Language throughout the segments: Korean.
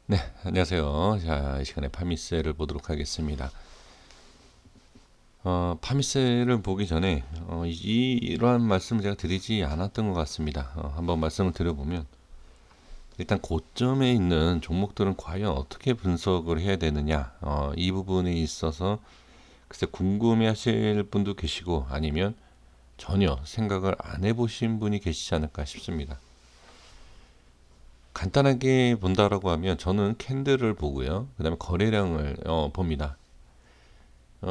네, 안녕하세요. 자, 이 시간에 파미세를 보도록 하겠습니다. 파미세를 보기 전에 이러한 말씀을 제가 드리지 않았던 것 같습니다. 한번 말씀을 드려보면 일단 고점에 있는 종목들은 과연 어떻게 분석을 해야 되느냐, 이 부분에 있어서 글쎄 궁금해하실 분도 계시고 아니면 전혀 생각을 안 해보신 분이 계시지 않을까 싶습니다. 간단하게 본다라고 하면 저는 캔들을 보고요. 그 다음에 거래량을 봅니다.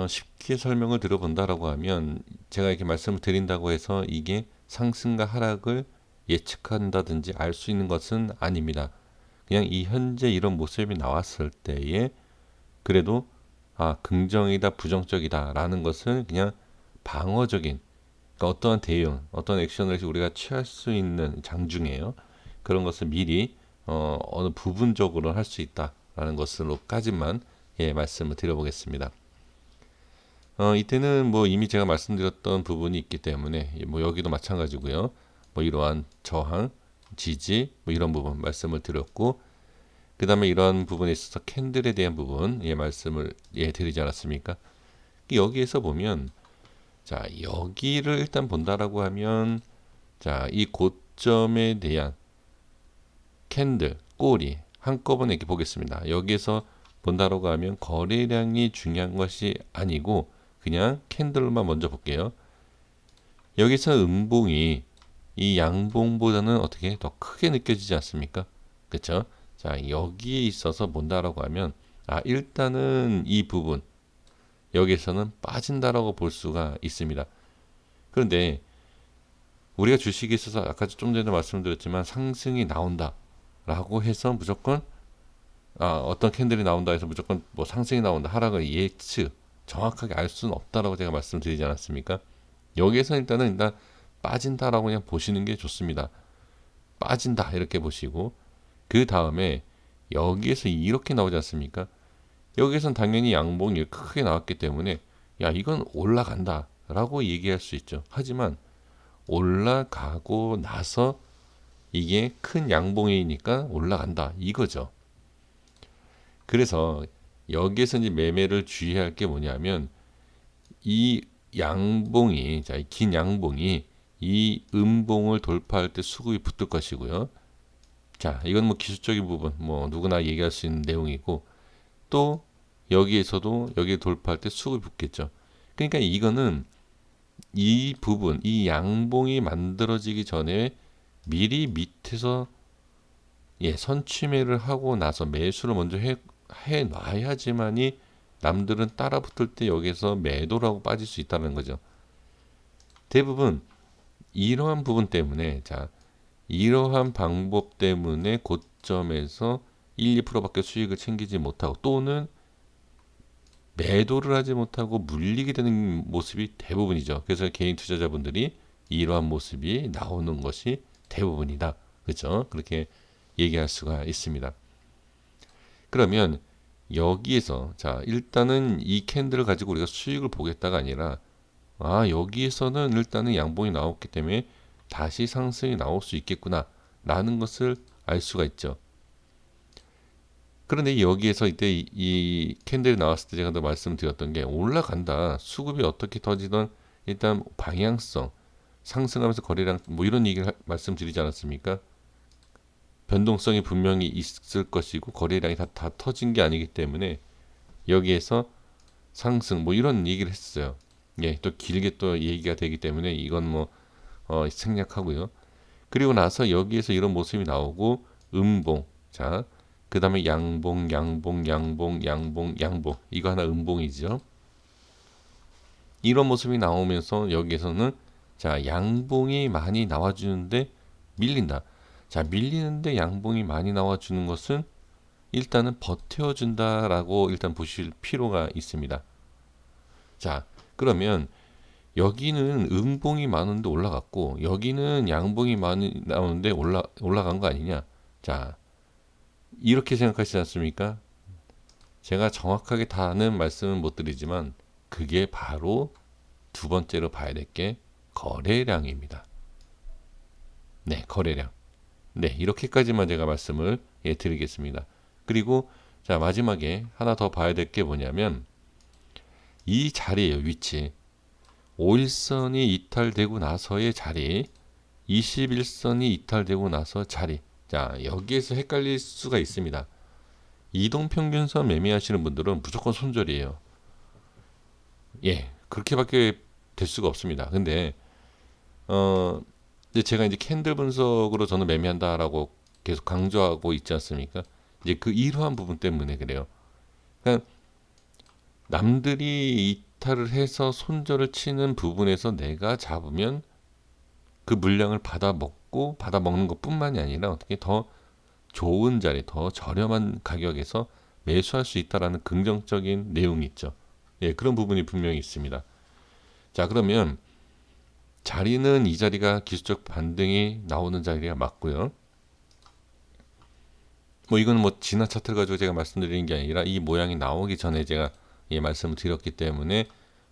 쉽게 설명을 드려본다라고 하면 제가 이렇게 말씀을 드린다고 해서 이게 상승과 하락을 예측한다든지 알 수 있는 것은 아닙니다. 그냥 이 현재 이런 모습이 나왔을 때에 그래도 긍정이다 부정적이다 라는 것을 그냥 방어적인, 그러니까 어떠한 대응, 어떤 액션을 우리가 취할 수 있는 장중에요. 그런 것을 미리 어느 부분적으로 할 수 있다라는 것으로까지만 말씀을 드려보겠습니다. 이때는 뭐 이미 제가 말씀드렸던 부분이 있기 때문에 뭐 여기도 마찬가지고요. 뭐 이러한 저항, 지지 뭐 이런 부분 말씀을 드렸고, 그 다음에 이러한 부분에 있어서 캔들에 대한 부분 말씀을 드리지 않았습니까? 여기에서 보면 자 여기를 일단 본다라고 하면 자 이 고점에 대한 캔들 꼬리 한꺼번에 이렇게 보겠습니다. 여기에서 본다라고 하면 거래량이 중요한 것이 아니고 그냥 캔들만 먼저 볼게요. 여기서 음봉이 이 양봉보다는 어떻게 더 크게 느껴지지 않습니까? 그렇죠? 자, 여기에 있어서 본다라고 하면 일단은 이 부분 여기에서는 빠진다라고 볼 수가 있습니다. 그런데 우리가 주식에 있어서 아까 좀 전에 말씀드렸지만 상승이 나온다라고 해서 무조건 어떤 캔들이 나온다 해서 무조건 뭐 상승이 나온다 하락을 예측 정확하게 알 수는 없다라고 제가 말씀드리지 않았습니까? 여기에서 일단 빠진다라고 그냥 보시는 게 좋습니다. 빠진다 이렇게 보시고 그 다음에 여기에서 이렇게 나오지 않습니까? 여기에선 당연히 양봉이 크게 나왔기 때문에 야 이건 올라간다 라고 얘기할 수 있죠. 하지만 올라가고 나서 이게 큰 양봉이니까 올라간다 이거죠. 그래서 여기에서 이제 매매를 주의할 게 뭐냐면 이 양봉이 긴 양봉이 이 음봉을 돌파할 때 수급이 붙을 것이고요. 자, 이건 뭐 기술적인 부분 뭐 누구나 얘기할 수 있는 내용이고 또 여기에서도 여기 돌파할 때 수급이 붙겠죠. 그러니까 이거는 이 부분, 이 양봉이 만들어지기 전에 미리 밑에서 선취매를 하고 나서 매수를 먼저 해 놔야지만이 남들은 따라 붙을 때 여기서 매도라고 빠질 수 있다는 거죠. 대부분 이러한 부분 때문에 이러한 방법 때문에 고점에서 1, 2%밖에 수익을 챙기지 못하고 또는 매도를 하지 못하고 물리게 되는 모습이 대부분이죠. 그래서 개인 투자자분들이 이러한 모습이 나오는 것이 대부분이다. 그렇죠? 그렇게 얘기할 수가 있습니다. 그러면 여기에서 일단은 이 캔들을 가지고 우리가 수익을 보겠다가 아니라 여기에서는 일단은 양봉이 나왔기 때문에 다시 상승이 나올 수 있겠구나 라는 것을 알 수가 있죠. 그런데 여기에서 이때 이 캔들이 나왔을 때 제가 더 말씀드렸던 게 올라간다 수급이 어떻게 터지던 일단 방향성 상승하면서 거래량 뭐 이런 얘기를 말씀드리지 않았습니까? 변동성이 분명히 있을 것이고 거래량이 다 터진 게 아니기 때문에 여기에서 상승 뭐 이런 얘기를 했어요. 또 길게 또 얘기가 되기 때문에 이건 뭐 생략하고요. 그리고 나서 여기에서 이런 모습이 나오고 음봉 그 다음에 양봉 이거 하나 음봉이죠. 이런 모습이 나오면서 여기에서는 양봉이 많이 나와주는데 밀린다. 밀리는데 양봉이 많이 나와주는 것은 일단은 버텨준다라고 일단 보실 필요가 있습니다. 그러면 여기는 음봉이 많은데 올라갔고 여기는 양봉이 많이 나오는데 올라간 거 아니냐? 이렇게 생각하시지 않습니까? 제가 정확하게 다는 말씀은 못 드리지만 그게 바로 두 번째로 봐야 될 게 거래량입니다. 네, 거래량. 네, 이렇게까지만 제가 말씀을 드리겠습니다. 그리고 자, 마지막에 하나 더 봐야 될 게 뭐냐면 이 자리예요, 위치. 5일선이 이탈되고 나서의 자리, 21선이 이탈되고 나서 자리. 자, 여기에서 헷갈릴 수가 있습니다. 이동평균선 매매하시는 분들은 무조건 손절이에요. 예, 그렇게밖에 될 수가 없습니다. 근데 이제 제가 이제 캔들 분석으로 저는 매매한다라고 계속 강조하고 있지 않습니까? 이제 그 이러한 부분 때문에 그래요. 그러니까 남들이 이탈을 해서 손절을 치는 부분에서 내가 잡으면 그 물량을 받아 먹는 것뿐만이 아니라 어떻게 더 좋은 자리, 더 저렴한 가격에서 매수할 수 있다라는 긍정적인 내용이 있죠. 예, 그런 부분이 분명히 있습니다. 자, 그러면 자리는 이 자리가 기술적 반등이 나오는 자리가 맞고요. 뭐 이거는 뭐 지나 차트를 가지고 제가 말씀드리는 게 아니라 이 모양이 나오기 전에 제가 예, 말씀을 드렸기 때문에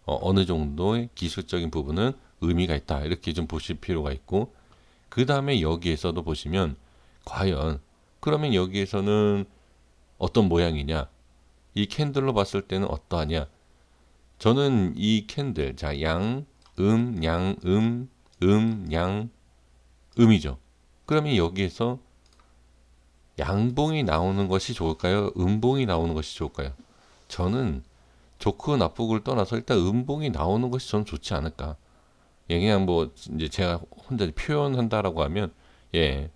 어느 정도의 기술적인 부분은 의미가 있다 이렇게 좀 보실 필요가 있고, 그 다음에 여기에서도 보시면 과연 그러면 여기에서는 어떤 모양이냐, 이 캔들로 봤을 때는 어떠하냐. 저는 이 캔들, 자, 양, 양, 양, 음이죠. 그러면 여기에서 양봉이 나오는 것이 좋을까요? 음봉이 나오는 것이 좋을까요? 저는 좋고 나쁘고를 떠나서 일단 음봉이 나오는 것이 저는 좋지 않을까. 예, 그냥 뭐 이제 제가 혼자 표현한다라고 하면 예,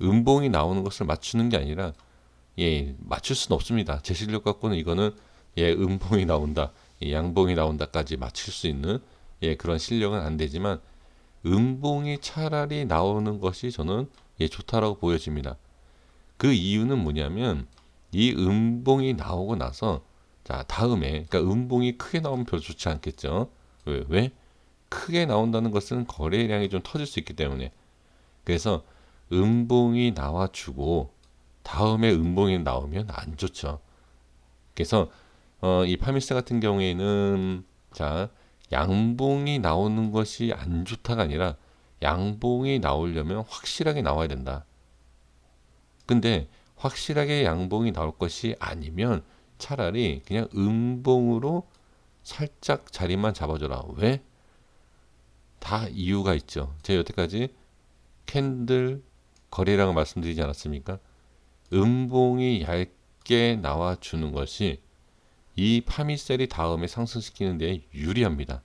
음봉이 나오는 것을 맞추는 게 아니라 예, 맞출 수는 없습니다. 제 실력 갖고는 이거는 예, 음봉이 나온다, 예, 양봉이 나온다까지 맞출 수 있는 예, 그런 실력은 안 되지만 음봉이 차라리 나오는 것이 저는 예, 좋다라고 보여집니다. 그 이유는 뭐냐면 이 음봉이 나오고 나서 자, 다음에 그러니까 음봉이 크게 나오면 별로 좋지 않겠죠. 왜? 크게 나온다는 것은 거래량이 좀 터질 수 있기 때문에. 그래서 음봉이 나와주고 다음에 음봉이 나오면 안 좋죠. 그래서 이 파미스 같은 경우에는 자, 양봉이 나오는 것이 안 좋다가 아니라 양봉이 나오려면 확실하게 나와야 된다. 근데 확실하게 양봉이 나올 것이 아니면 차라리 그냥 음봉으로 살짝 자리만 잡아줘라. 왜? 다 이유가 있죠. 제가 여태까지 캔들 거래량을 말씀드리지 않았습니까? 음봉이 얇게 나와주는 것이 이 파미셀이 다음에 상승시키는 데 유리합니다.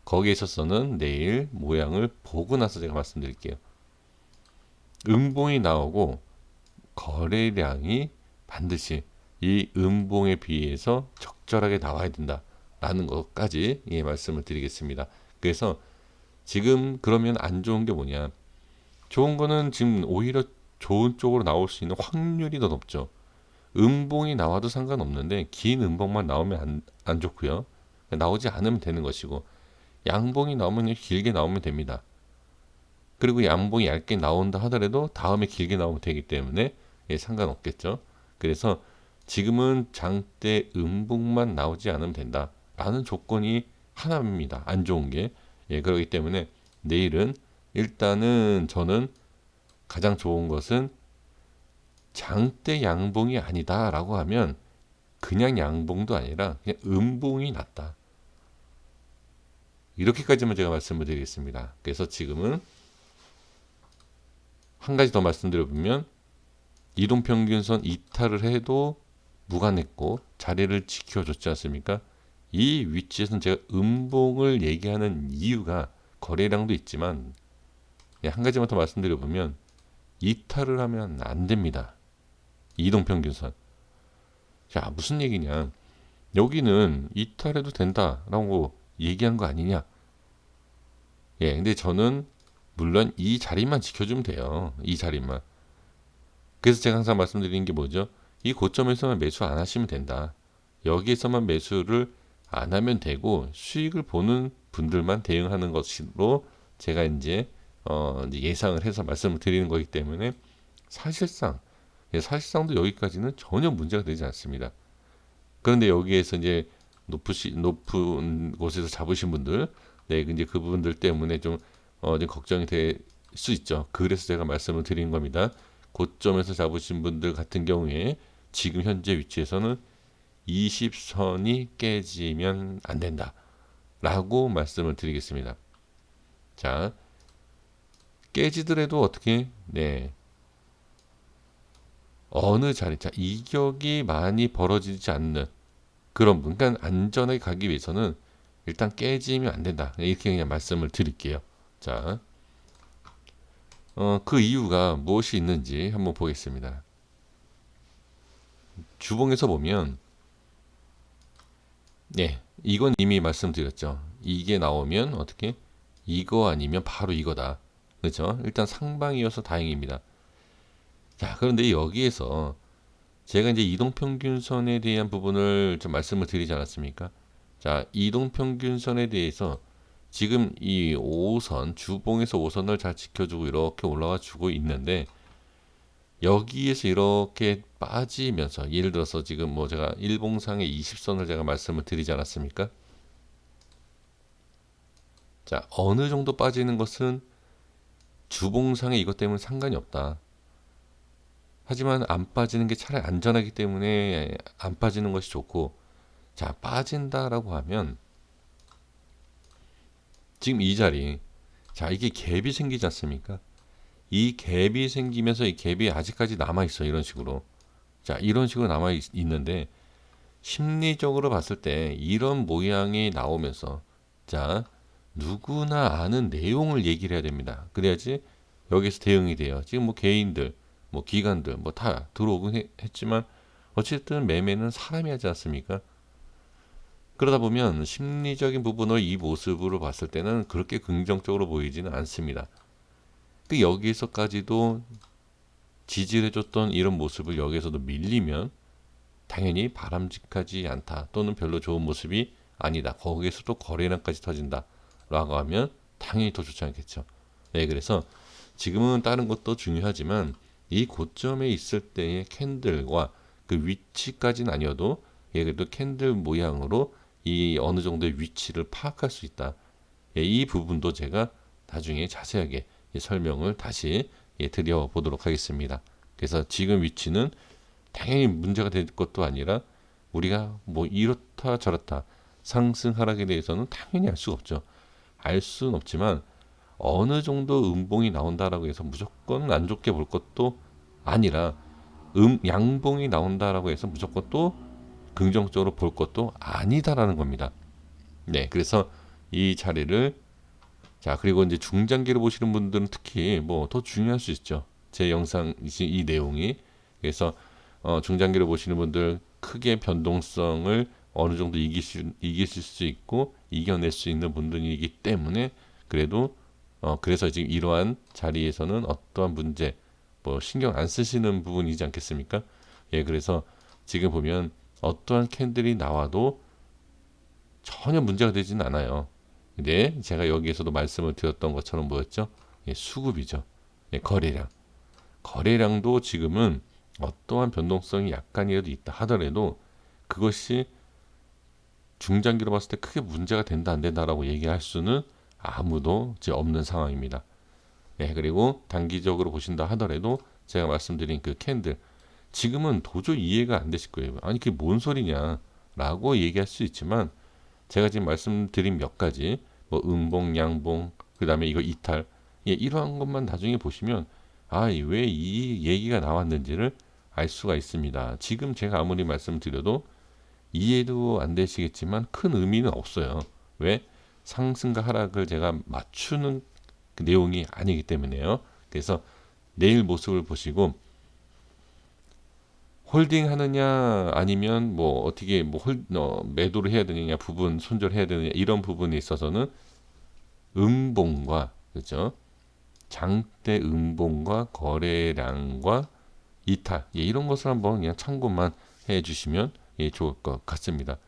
거기에 있어서는 내일 모양을 보고 나서 제가 말씀드릴게요. 음봉이 나오고 거래량이 반드시 이 음봉에 비해서 적절하게 나와야 된다라는 것까지 예, 말씀을 드리겠습니다. 그래서 지금 그러면 안 좋은 게 뭐냐? 좋은 거는 지금 오히려 좋은 쪽으로 나올 수 있는 확률이 더 높죠. 음봉이 나와도 상관없는데 긴 음봉만 나오면 안 좋고요. 나오지 않으면 되는 것이고, 양봉이 나오면 길게 나오면 됩니다. 그리고 양봉이 얇게 나온다 하더라도 다음에 길게 나오면 되기 때문에 예, 상관없겠죠. 그래서 지금은 장대 음봉만 나오지 않으면 된다라는 조건이 하나입니다. 안 좋은 게. 예, 그렇기 때문에 내일은 일단은 저는 가장 좋은 것은 장대 양봉이 아니다라고 하면 그냥 양봉도 아니라 그냥 음봉이 낫다. 이렇게까지만 제가 말씀을 드리겠습니다. 그래서 지금은 한 가지 더 말씀드려보면 이동평균선 이탈을 해도 무관했고 자리를 지켜줬지 않습니까? 이 위치에서는 제가 음봉을 얘기하는 이유가 거래량도 있지만 한 가지만 더 말씀드려보면 이탈을 하면 안 됩니다. 이동평균선. 자, 무슨 얘기냐? 여기는 이탈해도 된다라고 얘기한 거 아니냐? 예, 근데 저는 물론 이 자리만 지켜주면 돼요. 이 자리만. 그래서 제가 항상 말씀드리는 게 뭐죠? 이 고점에서만 매수 안 하시면 된다. 여기에서만 매수를 안 하면 되고 수익을 보는 분들만 대응하는 것으로 제가 이제 예상을 해서 말씀을 드리는 거기 때문에 사실상도 여기까지는 전혀 문제가 되지 않습니다. 그런데 여기에서 이제 높은 곳에서 잡으신 분들, 네, 이제 그분들 때문에 좀 걱정이 될 수 있죠. 그래서 제가 말씀을 드린 겁니다. 고점에서 잡으신 분들 같은 경우에 지금 현재 위치에서는 20선이 깨지면 안 된다 라고 말씀을 드리겠습니다. 자, 깨지더라도 어떻게, 네, 어느 자리, 자, 이격이 많이 벌어지지 않는 그런 분, 그러니까 안전하게 가기 위해서는 일단 깨지면 안 된다, 이렇게 그냥 말씀을 드릴게요. 자, 그 이유가 무엇이 있는지 한번 보겠습니다. 주봉에서 보면, 네, 이건 이미 말씀드렸죠. 이게 나오면 어떻게, 이거 아니면 바로 이거다. 그렇죠? 일단 상방이어서 다행입니다. 자, 그런데 여기에서 제가 이제 이동평균선에 대한 부분을 좀 말씀을 드리지 않았습니까? 자, 이동평균선에 대해서 지금 이 5선, 주봉에서 5선을 잘 지켜주고 이렇게 올라와 주고 있는데, 여기에서 이렇게 빠지면서, 예를 들어서 지금 뭐 제가 일봉상의 20선을 제가 말씀을 드리지 않았습니까? 자, 어느 정도 빠지는 것은 주봉상에 이것 때문에 상관이 없다. 하지만 안 빠지는 게 차라리 안전하기 때문에 안 빠지는 것이 좋고, 자, 빠진다라고 하면 지금 이 자리, 자, 이게 갭이 생기지 않습니까? 이 갭이 생기면서 이 갭이 아직까지 남아 있어, 이런 식으로. 자, 이런 식으로 남아 있는데, 심리적으로 봤을 때 이런 모양이 나오면서, 자, 누구나 아는 내용을 얘기를 해야 됩니다. 그래야지 여기서 대응이 돼요. 지금 뭐 개인들, 뭐 기관들, 뭐 다 들어오긴 했지만 어쨌든 매매는 사람이 하지 않습니까? 그러다 보면 심리적인 부분을 이 모습으로 봤을 때는 그렇게 긍정적으로 보이지는 않습니다. 그 여기서까지도 지지를 해줬던 이런 모습을 여기서도 밀리면 당연히 바람직하지 않다, 또는 별로 좋은 모습이 아니다, 거기에서도 거래량까지 터진다 라고 하면 당연히 더 좋지 않겠죠. 네, 그래서 지금은 다른 것도 중요하지만 이 고점에 있을 때의 캔들과 그 위치까지는 아니어도, 예, 그래도 캔들 모양으로 이 어느 정도의 위치를 파악할 수 있다. 예, 이 부분도 제가 나중에 자세하게 설명을 다시 드려보도록 하겠습니다. 그래서 지금 위치는 당연히 문제가 될 것도 아니라, 우리가 뭐 이렇다 저렇다 상승 하락에 대해서는 당연히 알 수가 없죠. 알 수는 없지만 어느 정도 음봉이 나온다라고 해서 무조건 안 좋게 볼 것도 아니라, 양봉이 나온다라고 해서 무조건 또 긍정적으로 볼 것도 아니다라는 겁니다. 네, 그래서 이 자리를, 자, 그리고 이제 중장기로 보시는 분들은 특히 뭐 더 중요할 수 있죠. 제 영상 이 내용이. 그래서 중장기로 보시는 분들 크게 변동성을 어느 정도 이기실 수 있고 이겨낼 수 있는 분들이기 때문에, 그래도 그래서 지금 이러한 자리에서는 어떠한 문제 뭐 신경 안 쓰시는 부분이지 않겠습니까? 예, 그래서 지금 보면 어떠한 캔들이 나와도 전혀 문제가 되지는 않아요. 근데 제가 여기에서도 말씀을 드렸던 것처럼 뭐였죠? 예, 수급이죠. 예, 거래량. 거래량도 지금은 어떠한 변동성이 약간이라도 있다 하더라도 그것이 중장기로 봤을 때 크게 문제가 된다 안 된다라고 얘기할 수는 아무도 이제 없는 상황입니다. 예, 그리고 단기적으로 보신다 하더라도 제가 말씀드린 그 캔들, 지금은 도저히 이해가 안 되실 거예요. 아니 그게 뭔 소리냐 라고 얘기할 수 있지만, 제가 지금 말씀드린 몇 가지, 뭐 음봉, 양봉, 그 다음에 이거 이탈, 예, 이러한 것만 나중에 보시면 왜 이 얘기가 나왔는지를 알 수가 있습니다. 지금 제가 아무리 말씀드려도 이해도 안 되시겠지만 큰 의미는 없어요. 왜? 상승과 하락을 제가 맞추는 그 내용이 아니기 때문에요. 그래서 내일 모습을 보시고 홀딩 하느냐 아니면 뭐 어떻게 뭐 매도를 해야 되느냐, 부분 손절해야 되느냐, 이런 부분에 있어서는 음봉과, 그렇죠? 장대 음봉과 거래량과 이탈, 예, 이런 것을 한번 그냥 참고만 해 주시면 예, 좋을 것 같습니다.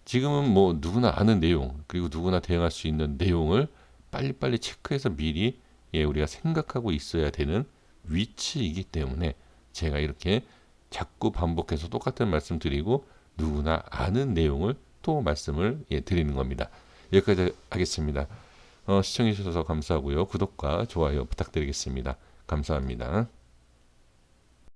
지금은 뭐 누구나 아는 내용, 그리고 누구나 대응할 수 있는 내용을 빨리빨리 체크해서 미리, 예, 우리가 생각하고 있어야 되는 위치이기 때문에 제가 이렇게 자꾸 반복해서 똑같은 말씀 드리고 누구나 아는 내용을 또 말씀을 드리는 겁니다. 여기까지 하겠습니다. 시청해 주셔서 감사하고요. 구독과 좋아요 부탁드리겠습니다. 감사합니다.